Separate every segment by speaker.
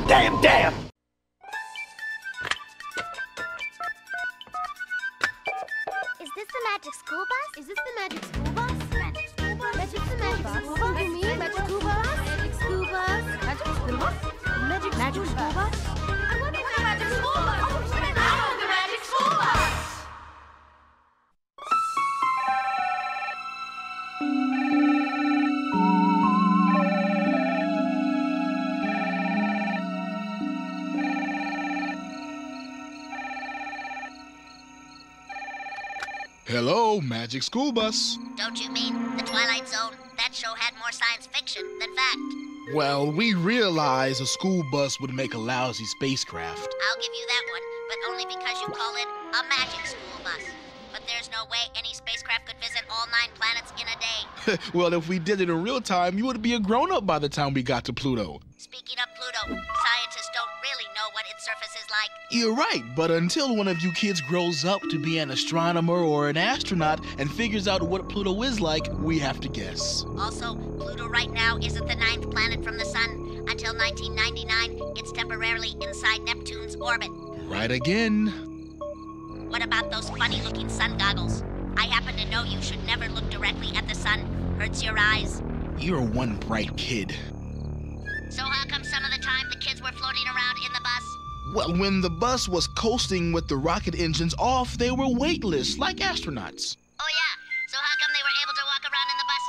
Speaker 1: Damn!
Speaker 2: Is this the magic school bus? Is this the magic school bus? Magic school bus? Magic school bus? You mean magic school bus? Magic school bus? Magic school bus? Magic school bus? I wonder what the magic school bus? Oh, the magic school bus!
Speaker 3: Hello, Magic School Bus.
Speaker 4: Don't you mean the Twilight Zone? That show had more science fiction than fact.
Speaker 3: Well, we realized a school bus would make a lousy spacecraft.
Speaker 4: I'll give you that one, but only because you call it a magic school bus. But there's no way any spacecraft could visit all 9 planets in a day.
Speaker 3: Well, if we did it in real time, you would be a grown-up by the time we got to Pluto.
Speaker 4: Speaking of Pluto, scientists don't really know what its surface is like.
Speaker 3: You're right, but until one of you kids grows up to be an astronomer or an astronaut and figures out what Pluto is like, we have to guess.
Speaker 4: Also, Pluto right now isn't the 9th planet from the sun. Until 1999, it's temporarily inside Neptune's orbit.
Speaker 3: Right again.
Speaker 4: What about those funny-looking sun goggles? I happen to know you should never look directly at the sun. Hurts your eyes.
Speaker 3: You're one bright kid.
Speaker 4: So how come some of the time the kids were floating around in the bus?
Speaker 3: Well, when the bus was coasting with the rocket engines off, they were weightless, like astronauts.
Speaker 4: Oh yeah, so how come they were able to walk around in the bus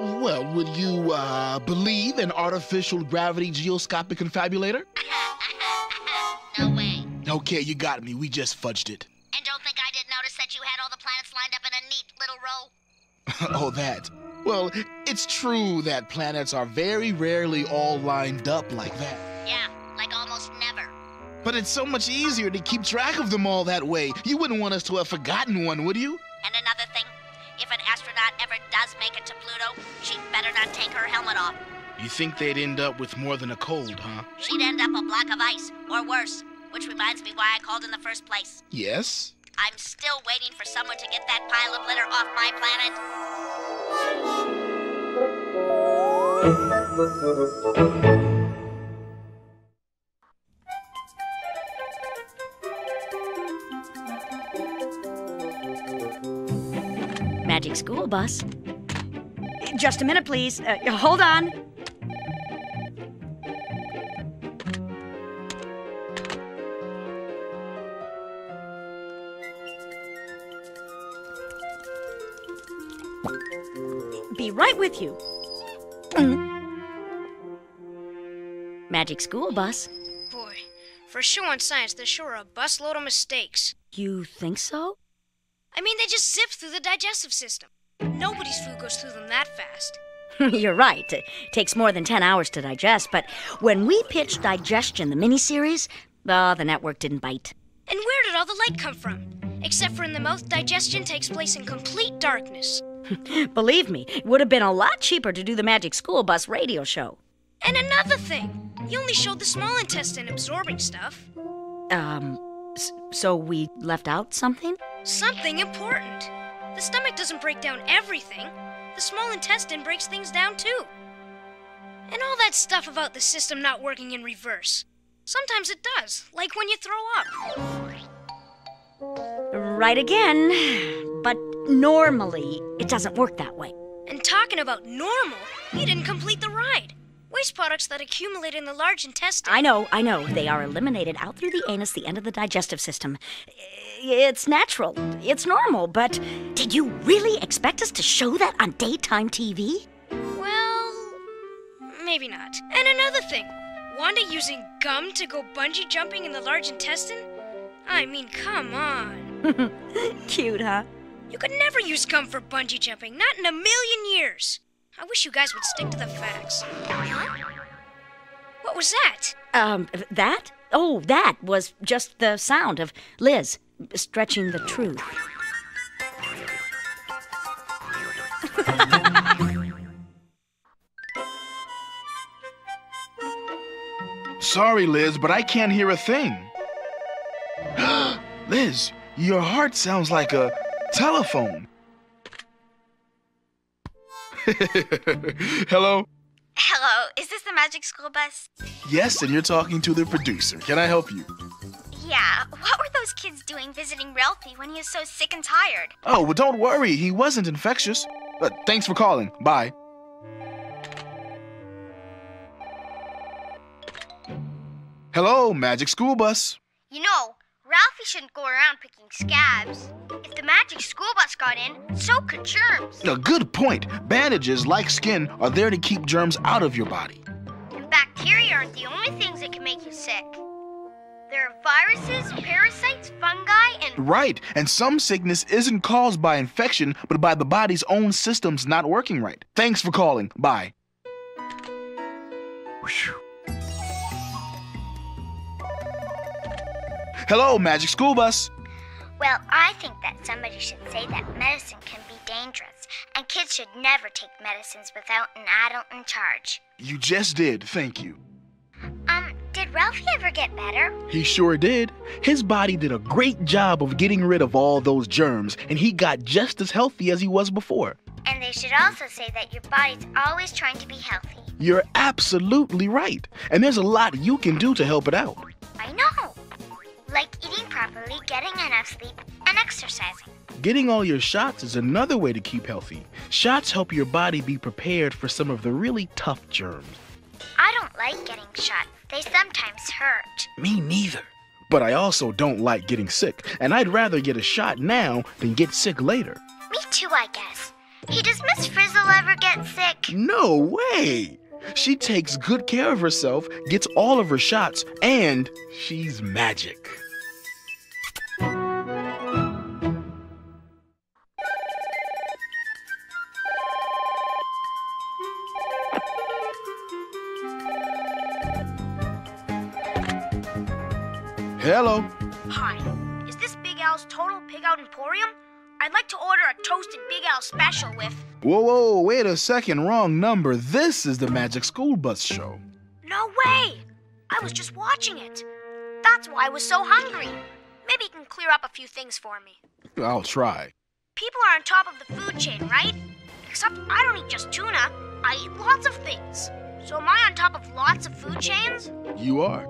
Speaker 4: sometime?
Speaker 3: Well, would you, believe an artificial gravity geoscopic confabulator?
Speaker 4: No way.
Speaker 3: Okay, you got me. We just fudged it.
Speaker 4: And don't think I didn't notice that you had all the planets lined up in a neat little row.
Speaker 3: Oh, that. Well, it's true that planets are very rarely all lined up like that.
Speaker 4: Yeah, like almost never.
Speaker 3: But it's so much easier to keep track of them all that way. You wouldn't want us to have forgotten one, would you?
Speaker 4: And another thing, if an astronaut ever does make it to Pluto, she'd better not take her helmet off.
Speaker 3: You think they'd end up with more than a cold, huh?
Speaker 4: She'd end up a block of ice, or worse. Which reminds me why I called in the first place.
Speaker 3: Yes?
Speaker 4: I'm still waiting for someone to get that pile of litter off my
Speaker 5: planet. Magic school bus. Just a minute, please. Hold on. Be right with you. Magic school bus.
Speaker 6: Boy, for a show on science, there's sure a busload of mistakes.
Speaker 5: You think so?
Speaker 6: I mean, they just zip through the digestive system. Nobody's food goes through them that fast.
Speaker 5: You're right. It takes more than 10 hours to digest, but when we pitched Digestion, the miniseries, the network didn't bite.
Speaker 6: And where did all the light come from? Except for in the mouth, digestion takes place in complete darkness.
Speaker 5: Believe me, it would have been a lot cheaper to do the Magic School Bus radio show.
Speaker 6: And another thing, you only showed the small intestine absorbing stuff.
Speaker 5: So we left out something?
Speaker 6: Something important. The stomach doesn't break down everything. The small intestine breaks things down too. And all that stuff about the system not working in reverse. Sometimes it does, like when you throw up.
Speaker 5: Right again. But normally, it doesn't work that way.
Speaker 6: And talking about normal, you didn't complete the ride. Waste products that accumulate in the large intestine.
Speaker 5: I know. They are eliminated out through the anus, the end of the digestive system. It's natural. It's normal, but did you really expect us to show that on daytime TV?
Speaker 6: Well, maybe not. And another thing, Wanda using gum to go bungee jumping in the large intestine? I mean, come on.
Speaker 5: Cute, huh?
Speaker 6: You could never use gum for bungee jumping, not in a million years. I wish you guys would stick to the facts. Huh? What was that?
Speaker 5: That? Oh, that was just the sound of Liz stretching the truth.
Speaker 3: Sorry, Liz, but I can't hear a thing. Liz, your heart sounds like a telephone.
Speaker 7: Hello?
Speaker 2: Hello, is this the Magic School Bus?
Speaker 3: Yes, and you're talking to the producer. Can I help you?
Speaker 2: Yeah, what were those kids doing visiting Ralphie when he was so sick and tired?
Speaker 3: Oh, well, don't worry. He wasn't infectious. Thanks for calling. Bye. Hello, Magic School Bus.
Speaker 2: You know, Ralphie shouldn't go around picking scabs. If the Magic School Bus got in, so could germs.
Speaker 3: A good point. Bandages, like skin, are there to keep germs out of your body.
Speaker 2: And bacteria aren't the only things that can make you sick. There are viruses, parasites, fungi, and...
Speaker 3: Right, and some sickness isn't caused by infection, but by the body's own systems not working right. Thanks for calling. Bye. Whew. Hello, Magic School Bus.
Speaker 2: Well, I think that somebody should say that medicine can be dangerous, and kids should never take medicines without an adult in charge.
Speaker 3: You just did, thank you.
Speaker 2: Did Ralphie ever get better?
Speaker 3: He sure did. His body did a great job of getting rid of all those germs, and he got just as healthy as he was before.
Speaker 2: And they should also say that your body's always trying to be healthy.
Speaker 3: You're absolutely right. And there's a lot you can do to help it out.
Speaker 2: I know. Like eating properly, getting enough sleep, and exercising.
Speaker 3: Getting all your shots is another way to keep healthy. Shots help your body be prepared for some of the really tough germs.
Speaker 2: I don't like getting shots. They sometimes hurt.
Speaker 3: Me neither. But I also don't like getting sick, and I'd rather get a shot now than get sick later.
Speaker 2: Me too, I guess. Hey, does Miss Frizzle ever get sick?
Speaker 3: No way! She takes good care of herself, gets all of her shots, and she's magic. Hello.
Speaker 6: Hi, is this Big Al's Total Pig Out Emporium? I'd like to order a toasted Big Al special with...
Speaker 3: Whoa, wait a second, wrong number. This is the Magic School Bus show.
Speaker 6: No way! I was just watching it. That's why I was so hungry. Maybe you can clear up a few things for me.
Speaker 3: I'll try.
Speaker 6: People are on top of the food chain, right? Except I don't eat just tuna. I eat lots of things. So am I on top of lots of food chains?
Speaker 3: You are.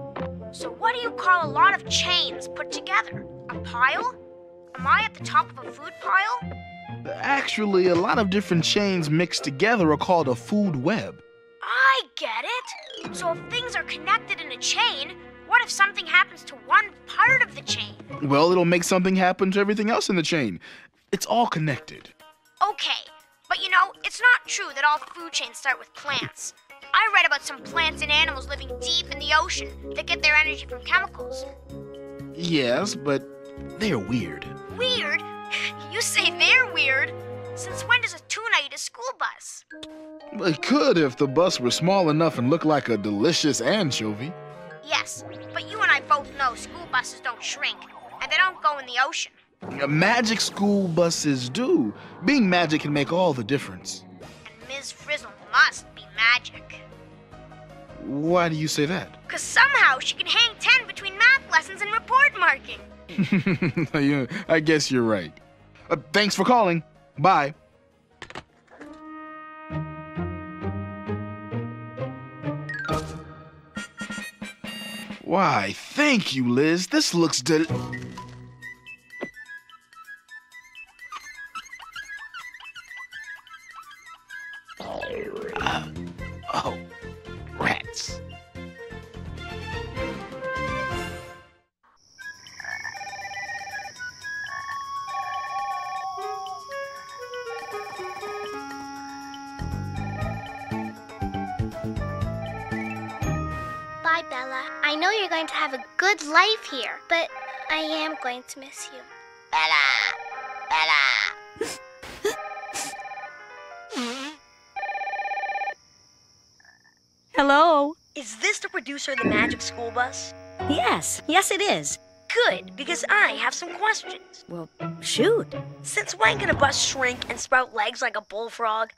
Speaker 6: So what do you call a lot of chains put together? A pile? Am I at the top of a food pile?
Speaker 3: Actually, a lot of different chains mixed together are called a food web.
Speaker 6: I get it. So if things are connected in a chain, what if something happens to one part of the chain?
Speaker 3: Well, it'll make something happen to everything else in the chain. It's all connected.
Speaker 6: Okay, but you know, it's not true that all food chains start with plants. I read about some plants and animals living deep in the ocean that get their energy from chemicals.
Speaker 3: Yes, but they're weird.
Speaker 6: Weird? You say they're weird? Since when does a tuna eat a school bus?
Speaker 3: It could if the bus were small enough and looked like a delicious anchovy.
Speaker 6: Yes, but you and I both know school buses don't shrink, and they don't go in the ocean.
Speaker 3: Magic school buses do. Being magic can make all the difference.
Speaker 6: And Ms. Frizzle must be magic.
Speaker 3: Why do you say that?
Speaker 6: Because somehow she can hang 10 between math lessons and report marking.
Speaker 3: Yeah, I guess you're right. Thanks for calling. Bye. Why, thank you, Liz. This looks oh, rats.
Speaker 2: Bye, Bella. I know you're going to have a good life here, but I am going to miss you.
Speaker 4: Bella! Bella!
Speaker 5: Hello?
Speaker 1: Is this the producer of the Magic School Bus?
Speaker 5: Yes, it is.
Speaker 1: Good, because I have some questions.
Speaker 5: Well, shoot.
Speaker 1: Since when can a bus shrink and sprout legs like a bullfrog?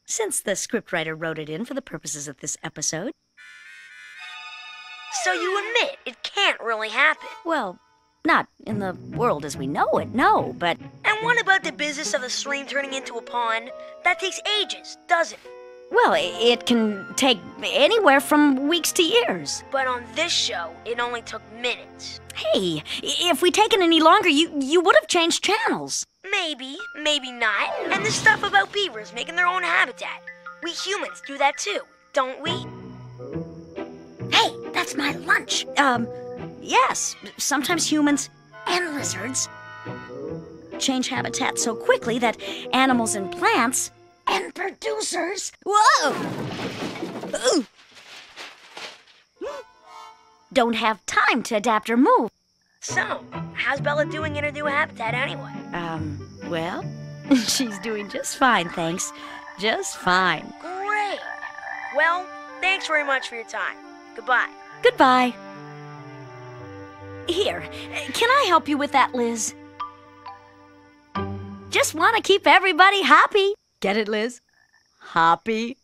Speaker 5: Since the scriptwriter wrote it in for the purposes of this episode.
Speaker 1: So you admit it can't really happen.
Speaker 5: Well, not in the world as we know it, no, but...
Speaker 1: And what about the business of the stream turning into a pond? That takes ages, doesn't it?
Speaker 5: Well, it can take anywhere from weeks to years.
Speaker 1: But on this show, it only took minutes.
Speaker 5: Hey, if we'd taken any longer, you would have changed channels.
Speaker 1: Maybe, maybe not. And the stuff about beavers making their own habitat. We humans do that too, don't we?
Speaker 5: Hey, that's my lunch. Yes, sometimes humans and lizards change habitat so quickly that animals and plants and producers, whoa, ooh, don't have time to adapt or move.
Speaker 1: So, how's Bella doing in her new habitat anyway?
Speaker 5: Well, she's doing just fine, thanks. Just fine.
Speaker 1: Great. Well, thanks very much for your time. Goodbye.
Speaker 5: Goodbye. Here, can I help you with that, Liz? Just want to keep everybody happy. Get it, Liz? Happy.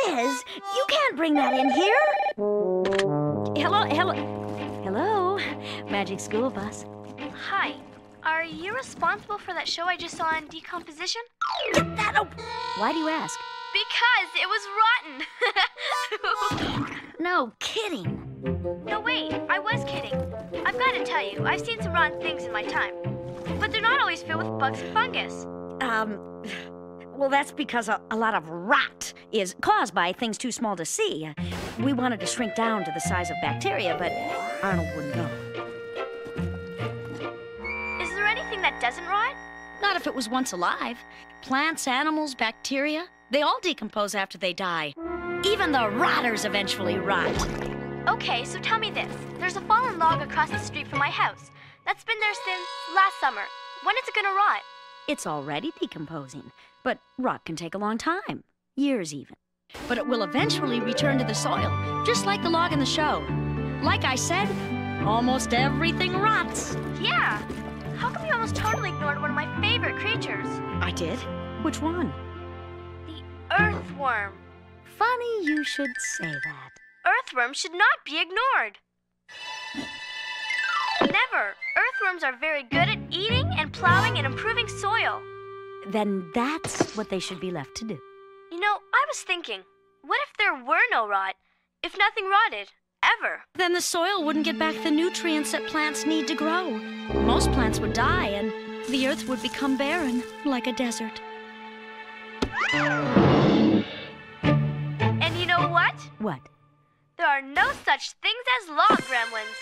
Speaker 5: Liz, you can't bring that in here. Hello, Magic School Bus.
Speaker 2: Hi. Are you responsible for that show I just saw on decomposition?
Speaker 5: Get that out. Why do you ask?
Speaker 2: Because it was rotten.
Speaker 5: No kidding.
Speaker 2: No, wait. I was kidding. I've got to tell you, I've seen some rotten things in my time. But they're not always filled with bugs and fungus.
Speaker 5: Well, that's because a lot of rot is caused by things too small to see. We wanted to shrink down to the size of bacteria, but Arnold wouldn't go.
Speaker 2: Is there anything that doesn't rot?
Speaker 5: Not if it was once alive. Plants, animals, bacteria, they all decompose after they die. Even the rotters eventually rot.
Speaker 2: Okay, so tell me this. There's a fallen log across the street from my house. That's been there since last summer. When is it gonna rot?
Speaker 5: It's already decomposing, but rot can take a long time. Years even. But it will eventually return to the soil, just like the log in the show. Like I said, almost everything rots.
Speaker 2: Yeah. How come you almost totally ignored one of my favorite creatures?
Speaker 5: I did? Which one?
Speaker 2: The earthworm.
Speaker 5: Funny you should say that.
Speaker 2: Earthworms should not be ignored. Never. Earthworms are very good at eating and plowing and improving soil.
Speaker 5: Then that's what they should be left to do.
Speaker 2: You know, I was thinking, what if there were no rot? If nothing rotted, ever?
Speaker 5: Then the soil wouldn't get back the nutrients that plants need to grow. Most plants would die, and the earth would become barren, like a desert.
Speaker 2: And you know what?
Speaker 5: What?
Speaker 2: There are no such things as log gremlins.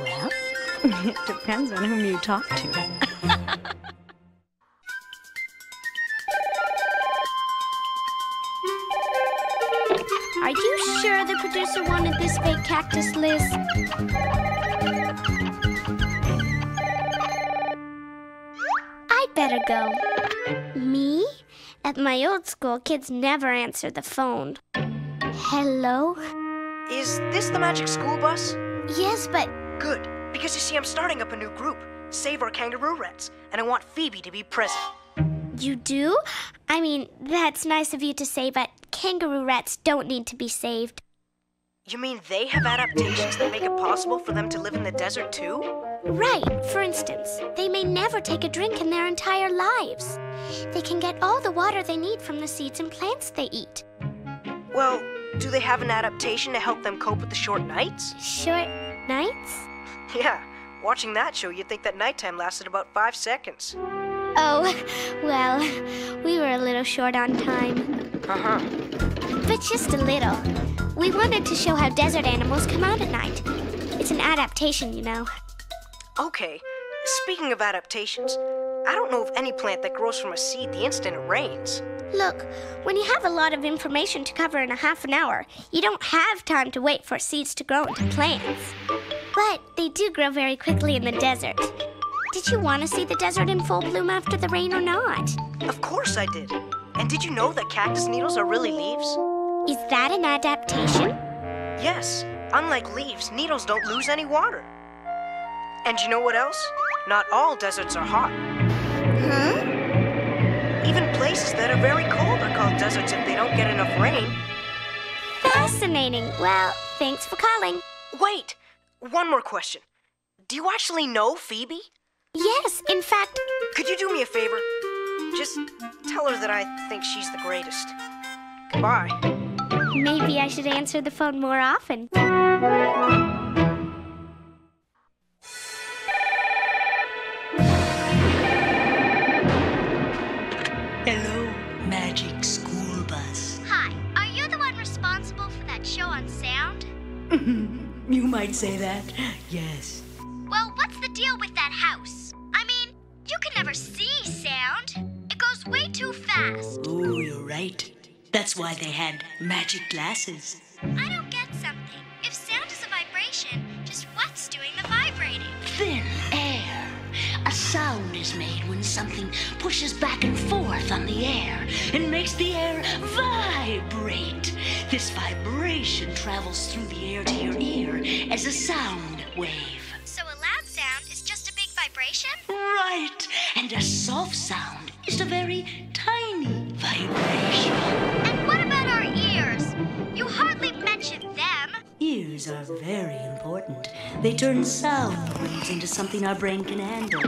Speaker 5: Well, it depends on whom you talk to.
Speaker 2: Are you sure the producer wanted this fake cactus, Liz? I'd better go. Me? At my old school, kids never answer the phone. Hello?
Speaker 7: Is this the Magic School Bus?
Speaker 2: Yes, but...
Speaker 7: Good, because you see I'm starting up a new group, Save Our Kangaroo Rats, and I want Phoebe to be present.
Speaker 2: You do? I mean, that's nice of you to say, but kangaroo rats don't need to be saved.
Speaker 7: You mean they have adaptations that make it possible for them to live in the desert too?
Speaker 2: Right. For instance, they may never take a drink in their entire lives. They can get all the water they need from the seeds and plants they eat.
Speaker 7: Well, do they have an adaptation to help them cope with the short nights?
Speaker 2: Short nights?
Speaker 7: Yeah, watching that show, you'd think that nighttime lasted about 5 seconds.
Speaker 2: Oh, well, we were a little short on time.
Speaker 7: Uh-huh.
Speaker 2: But just a little. We wanted to show how desert animals come out at night. It's an adaptation, you know.
Speaker 7: Okay, speaking of adaptations, I don't know of any plant that grows from a seed the instant it rains.
Speaker 2: Look, when you have a lot of information to cover in a half an hour, you don't have time to wait for seeds to grow into plants. But they do grow very quickly in the desert. Did you want to see the desert in full bloom after the rain or not?
Speaker 7: Of course I did. And did you know that cactus needles are really leaves?
Speaker 2: Is that an adaptation?
Speaker 7: Yes. Unlike leaves, needles don't lose any water. And you know what else? Not all deserts are hot.
Speaker 2: Huh?
Speaker 7: Even places that are very cold are called deserts if they don't get enough rain.
Speaker 2: Fascinating. Well, thanks for calling.
Speaker 7: Wait! One more question. Do you actually know Phoebe?
Speaker 2: Yes, in fact,
Speaker 7: Could you do me a favor? Just tell her that I think she's the greatest. Goodbye.
Speaker 2: maybe I should answer the phone more often.
Speaker 5: Hello, Magic School Bus.
Speaker 4: Hi, are you the one responsible for that show on sound?
Speaker 5: You might say that, yes.
Speaker 4: Well, what's the deal with that house? I mean, you can never see sound. It goes way too fast.
Speaker 5: Oh, you're right. That's why they had magic glasses.
Speaker 4: I don't get something. If sound is a vibration, just what's doing the vibrating?
Speaker 5: Thin air. A sound is made when something pushes back and forth on the air and makes the air vibrate. This vibration travels through the air to your ear as a sound wave.
Speaker 4: So a loud sound is just a big vibration?
Speaker 5: Right. And a soft sound is a very tiny vibration.
Speaker 4: And what about our ears? You hardly mentioned them.
Speaker 5: Ears are very important. They turn sound waves into something our brain can handle.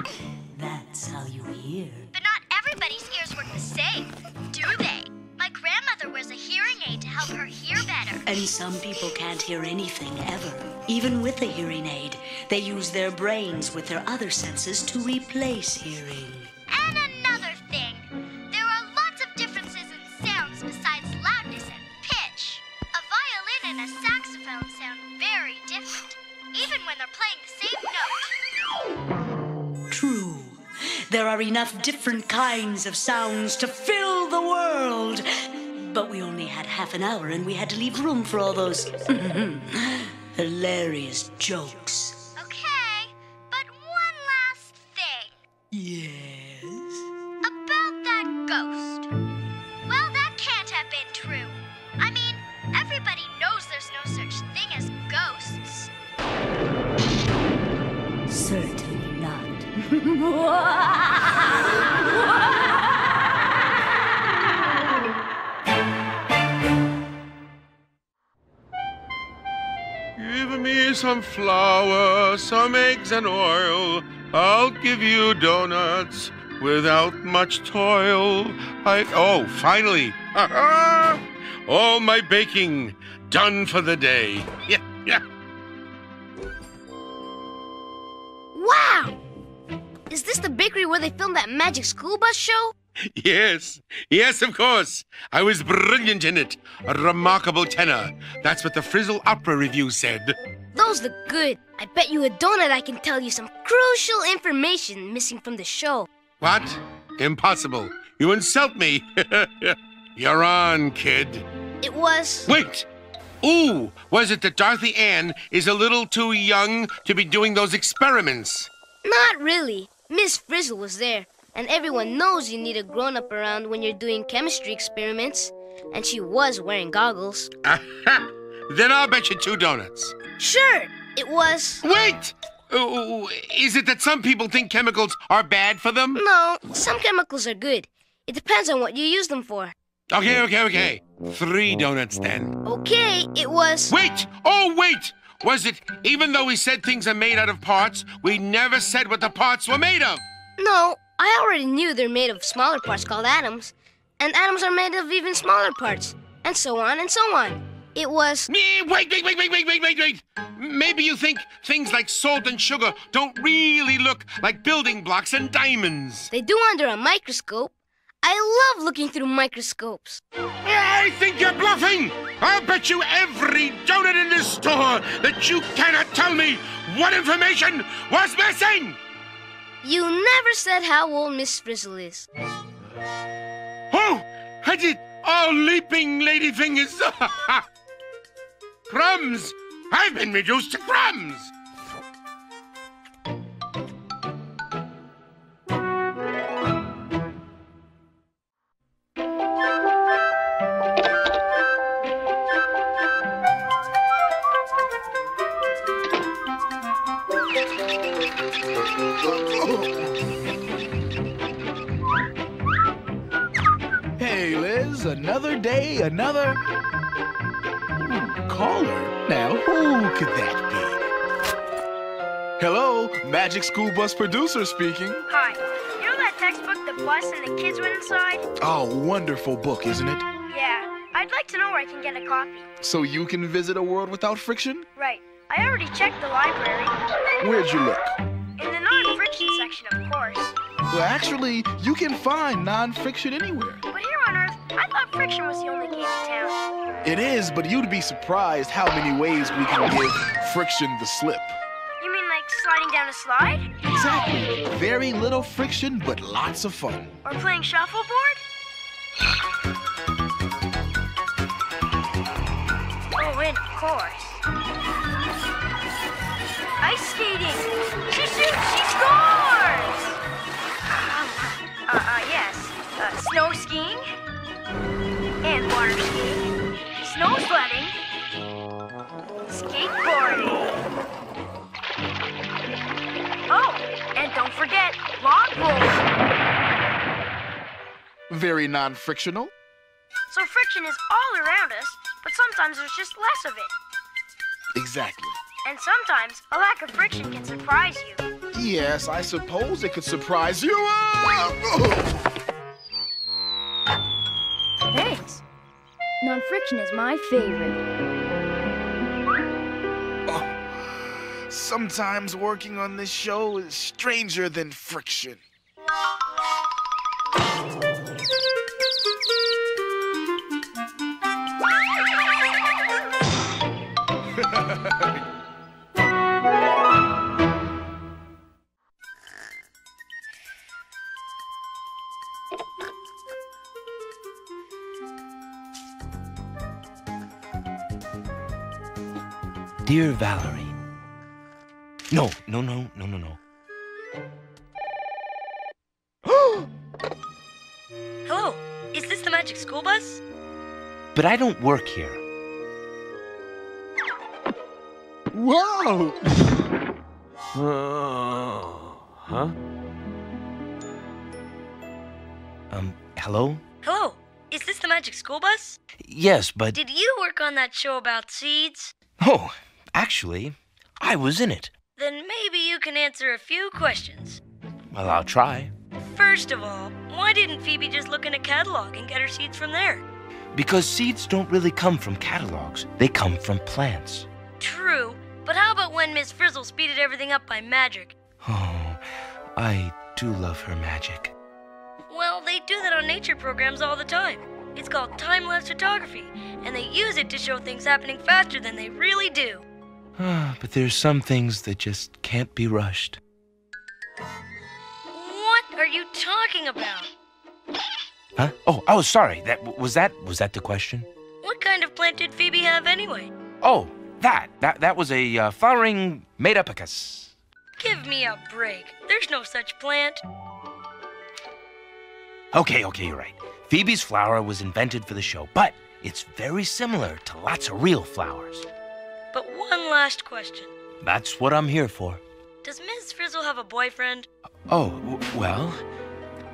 Speaker 5: That's how you hear.
Speaker 4: But not everybody's ears work the same, do they? My grandmother wears a hearing aid to help her hear better.
Speaker 5: And some people can't hear anything ever. Even with a hearing aid, they use their brains with their other senses to replace hearing.
Speaker 4: And another thing, there are lots of differences in sounds besides loudness and pitch. A violin and a saxophone sound very different, even when they're playing the same note.
Speaker 5: True. There are enough different kinds of sounds to fill the world. But we only had half an hour and we had to leave room for all those hilarious jokes.
Speaker 4: Okay, but one last thing.
Speaker 5: Yes?
Speaker 4: About that ghost. Well, that can't have been true. I mean, everybody knows there's no such thing as ghosts.
Speaker 5: Certainly not.
Speaker 8: Give me some flour, some eggs and oil. I'll give you donuts without much toil. Oh, finally. All my baking done for the day. Yeah, yeah.
Speaker 6: Wow! Is this the bakery where they filmed that Magic School Bus show?
Speaker 8: Yes, of course. I was brilliant in it. A remarkable tenor. That's what the Frizzle Opera Review said.
Speaker 6: Those look good. I bet you a donut I can tell you some crucial information missing from the show.
Speaker 8: What? Impossible. You insult me. You're on, kid.
Speaker 6: It was...
Speaker 8: Wait! Ooh, was it that Dorothy Ann is a little too young to be doing those experiments?
Speaker 6: Not really. Miss Frizzle was there. And everyone knows you need a grown-up around when you're doing chemistry experiments. And she was wearing goggles.
Speaker 8: Aha! Then I'll bet you 2 donuts.
Speaker 6: Sure, it was...
Speaker 8: Wait! Is it that some people think chemicals are bad for them?
Speaker 6: No, some chemicals are good. It depends on what you use them for.
Speaker 8: Okay. 3 donuts then.
Speaker 6: Okay, it was...
Speaker 8: Wait! Oh, wait! Was it, even though we said things are made out of parts, we never said what the parts were made of?
Speaker 6: No, I already knew they're made of smaller parts called atoms. And atoms are made of even smaller parts. And so on and so on. It was...
Speaker 8: Wait! Maybe you think things like salt and sugar don't really look like building blocks and diamonds.
Speaker 6: They do under a microscope. I love looking through microscopes.
Speaker 8: I think you're bluffing! I'll bet you every donut in this store that you cannot tell me what information was missing!
Speaker 6: You never said how old Miss Frizzle is.
Speaker 8: Oh, I did. Oh, leaping ladyfingers. Crumbs! I've been reduced to crumbs!
Speaker 3: Hey, Liz, another day, another caller. Now, who could that be? Hello, Magic School Bus producer speaking.
Speaker 1: Hi. You know that textbook the bus and the kids went inside?
Speaker 3: Oh, wonderful book, isn't it?
Speaker 1: Yeah. I'd like to know where I can get a copy.
Speaker 3: So you can visit a world without friction?
Speaker 1: Right. I already checked the library.
Speaker 3: Where'd you look?
Speaker 1: In the non-friction section, of course.
Speaker 3: Well, actually, you can find non-friction anywhere.
Speaker 1: But here on Earth, I thought friction was the only game in town.
Speaker 3: It is, but you'd be surprised how many ways we can give friction the slip.
Speaker 1: You mean like sliding down a slide?
Speaker 3: Exactly. Very little friction, but lots of fun.
Speaker 1: Or playing shuffleboard? Oh, and of course. Ice skating! She shoots! She scores! Yes. Snow skiing. And water skiing. Snow sledding. Skateboarding. Oh, and don't forget, log rolling.
Speaker 3: Very non-frictional.
Speaker 1: So friction is all around us, but sometimes there's just less of it.
Speaker 3: Exactly.
Speaker 1: And sometimes a lack of friction can surprise you.
Speaker 3: Yes, I suppose it could surprise you.
Speaker 2: Thanks. Non-friction is my favorite.
Speaker 3: Sometimes working on this show is stranger than friction.
Speaker 9: Dear Valerie. No.
Speaker 1: Hello, is this the Magic School Bus?
Speaker 9: But I don't work here.
Speaker 3: Whoa!
Speaker 9: Huh? Hello?
Speaker 1: Hello, is this the Magic School Bus?
Speaker 9: Yes, but...
Speaker 1: Did you work on that show about seeds?
Speaker 9: Oh, actually, I was in it.
Speaker 1: Then maybe you can answer a few questions.
Speaker 9: Well, I'll try.
Speaker 1: First of all, why didn't Phoebe just look in a catalog and get her seeds from there?
Speaker 9: Because seeds don't really come from catalogs. They come from plants.
Speaker 1: True, but how about when Miss Frizzle speeded everything up by magic?
Speaker 9: Oh, I do love her magic.
Speaker 1: Well, they do that on nature programs all the time. It's called time-lapse photography, and they use it to show things happening faster than they really do.
Speaker 9: But there's some things that just can't be rushed.
Speaker 1: What are you talking about?
Speaker 9: Huh? Oh, sorry. Was that the question?
Speaker 1: What kind of plant did Phoebe have anyway?
Speaker 9: Oh, that was a flowering Metapicus.
Speaker 1: Give me a break. There's no such plant.
Speaker 9: Okay, you're right. Phoebe's flower was invented for the show, but it's very similar to lots of real flowers.
Speaker 1: But one last question.
Speaker 9: That's what I'm here for.
Speaker 1: Does Miss Frizzle have a boyfriend?
Speaker 9: Oh, well,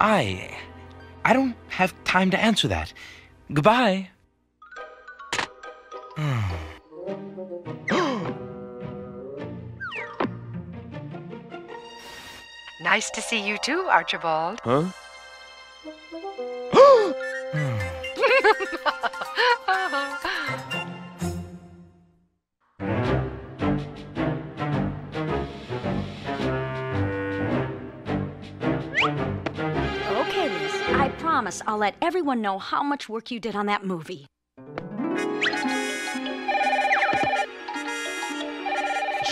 Speaker 9: I don't have time to answer that. Goodbye.
Speaker 10: Nice to see you too, Archibald.
Speaker 9: Huh?
Speaker 5: Okay, Liz, I promise I'll let everyone know how much work you did on that movie.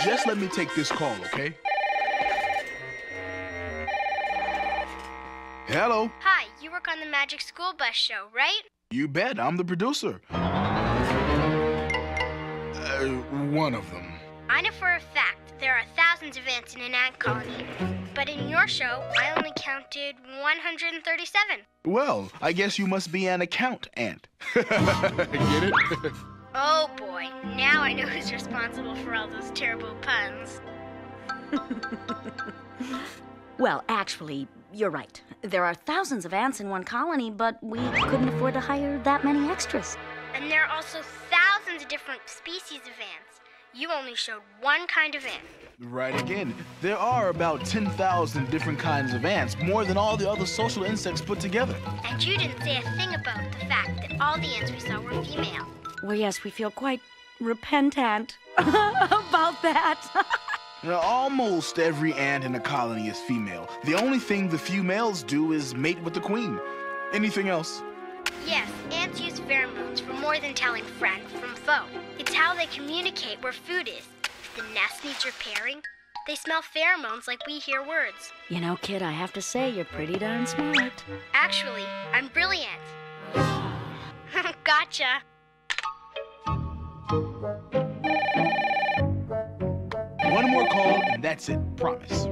Speaker 3: Just let me take this call, okay? Hello.
Speaker 4: Hi, you work on the Magic School Bus show, right?
Speaker 3: You bet, I'm the producer. One of them.
Speaker 4: I know for a fact there are thousands of ants in an ant colony. But in your show, I only counted 137.
Speaker 3: Well, I guess you must be an account ant. Get it?
Speaker 4: Oh boy, now I know who's responsible for all those terrible puns.
Speaker 5: Well, actually, you're right. There are thousands of ants in one colony, but we couldn't afford to hire that many extras.
Speaker 4: And there are also thousands of different species of ants. You only showed one kind of ant.
Speaker 3: Right again. There are about 10,000 different kinds of ants, more than all the other social insects put together.
Speaker 4: And you didn't say a thing about the fact that all the ants we saw were female.
Speaker 5: Well, yes, we feel quite repentant about that.
Speaker 3: Now, almost every ant in a colony is female. The only thing the few males do is mate with the queen. Anything else?
Speaker 4: Yes, ants use pheromones for more than telling friend from foe. It's how they communicate where food is. If the nest needs repairing, they smell pheromones like we hear words.
Speaker 5: You know, kid, I have to say, you're pretty darn smart.
Speaker 4: Actually, I'm brilliant. Gotcha.
Speaker 3: One more call, and that's it. Promise.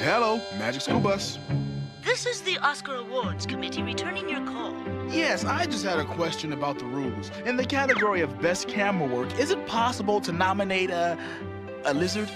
Speaker 3: Hello, Magic School Bus.
Speaker 11: This is the Oscar Awards Committee returning your call.
Speaker 3: Yes, I just had a question about the rules. In the category of Best Camera Work, is it possible to nominate a lizard?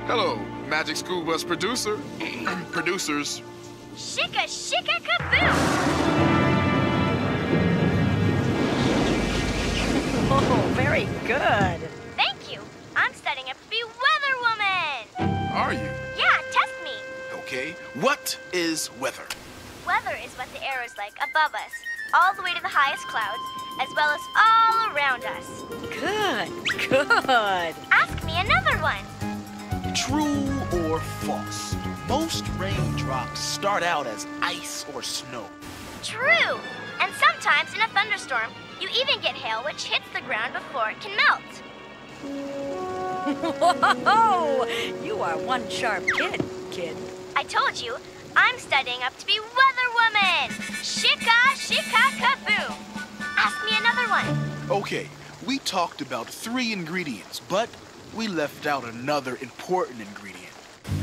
Speaker 12: Hello, Magic School Bus producer. Producers.
Speaker 4: Shika, shika, kaboom!
Speaker 5: Oh, very good.
Speaker 4: Thank you. I'm studying up to be Weather Woman.
Speaker 12: Are you?
Speaker 4: Yeah, test me.
Speaker 12: Okay. What is weather?
Speaker 4: Weather is what the air is like above us, all the way to the highest clouds, as well as all around us.
Speaker 5: Good, good.
Speaker 4: Ask me another one.
Speaker 3: True or false? Most raindrops start out as ice or snow.
Speaker 4: True. And sometimes in a thunderstorm, you even get hail which hits the ground before it can melt.
Speaker 5: Whoa! You are one sharp kid.
Speaker 4: I told you, I'm studying up to be Weather Woman. Shika, shika, kaboom. Ask me another one.
Speaker 3: Okay, we talked about 3 ingredients, but we left out another important ingredient.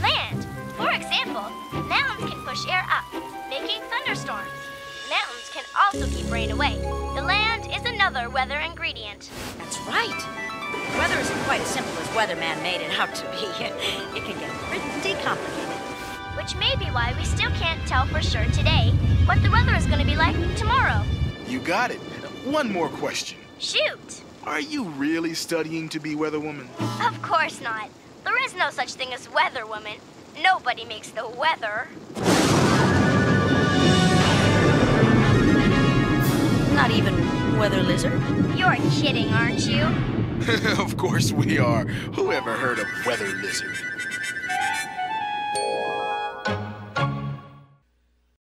Speaker 4: Land. For example, mountains can push air up, making thunderstorms. Mountains can also keep rain away. The land is another weather ingredient.
Speaker 5: That's right. Weather isn't quite as simple as Weatherman made it out to be. It can get pretty complicated.
Speaker 4: Which may be why we still can't tell for sure today what the weather is going to be like tomorrow.
Speaker 3: You got it. One more question.
Speaker 4: Shoot.
Speaker 3: Are you really studying to be Weather Woman?
Speaker 4: Of course not. There is no such thing as Weather Woman. Nobody makes the weather.
Speaker 5: Not even Weather Lizard?
Speaker 4: You're kidding, aren't you?
Speaker 3: Of course we are. Who ever heard of Weather Lizard?